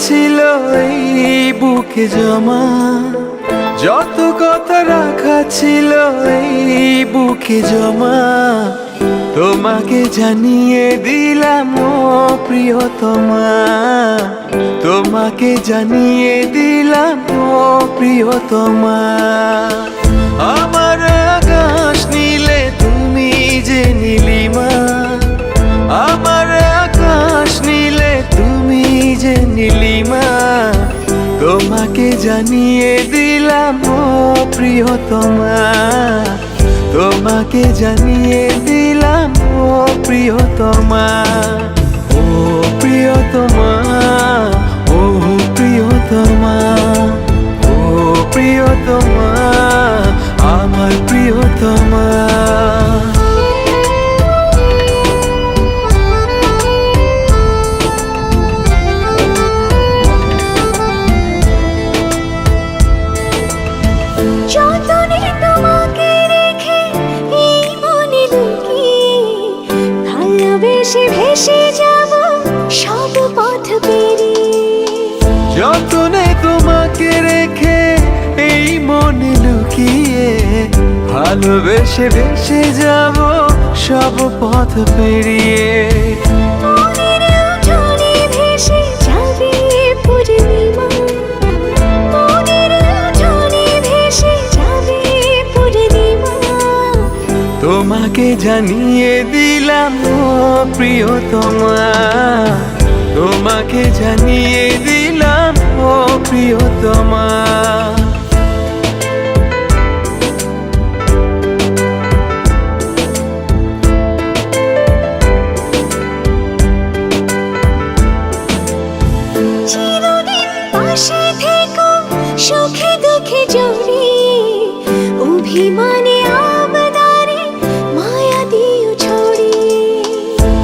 ছিল এই বুকে জমা, যত কথা রাখা ছিল এই বুকে জমা, তোমাকে জানিয়ে দিলাম ও প্রিয়তমা, তোমাকে জানিয়ে দিলাম ও প্রিয়তমা। আমার আকাশ নীলে তুমি যে নীলিমা, আমার আকাশ নীলে তুমি যে নীলিমা, তোমাকে জানিয়ে দিলাম ও প্রিয়তমা, তোমাকে জানিয়ে দিলাম ও প্রিয়তমা। ও প্রিয়তমা, ও প্রিয়তমা, ও প্রিয়তমা, আমার প্রিয়তমা। যতনে তোমাকে রেখে এই মনে লুকিয়ে, ভালোবেসে ভেসে যাব সব পথ পেরিয়ে। যতনে তোমাকে রেখে এই মনে লুকিয়ে, ভালোবেসে ভেসে যাব সব পথ পেরিয়ে। মনের উঠোনে ভেসে যাবে পূর্ণিমা, মনের উঠোনে ভেসে যাবে পূর্ণিমা, তোমাকে জানিয়ে দিলাম ও প্রিয়তমা, তোমাকে জানিয়ে দিলাম ও প্রিয়তমা। চিরদিন পাশে থেকো সুখে দুঃখে জড়িয়ে, অভিমানে আবদারে মায়া দিও ছড়িয়ে।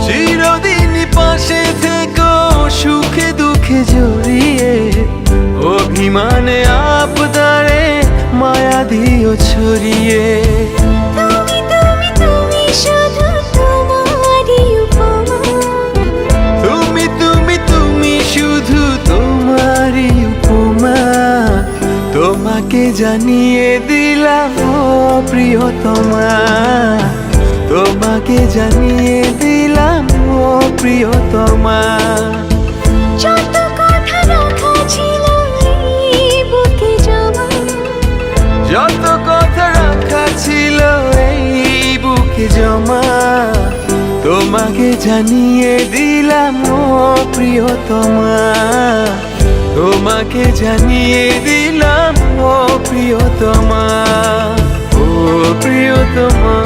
চিরদিন পাশে থেকো সুখে দুঃখে জড়িয়ে, অভিমানে আবদারে মায়া দিও ছড়িয়ে। তুমি তুমি তুমি শুধু তোমারই উপমা, তুমি তুমি তুমি শুধু তোমারই উপমা, তোমাকে জানিয়ে দিলাম ও প্রিয়তমা, তোমাকে জানিয়ে দিলাম ও প্রিয়তমা। যত কথা রাখা ছিল এই বুকে জমা, যত কথা রাখা ছিল এই বুকে জমা, তোমাকে জানিয়ে দিলাম ও প্রিয়তমা, তোমাকে জানিয়ে দিলাম ও প্রিয়তমা, ও প্রিয়তমা।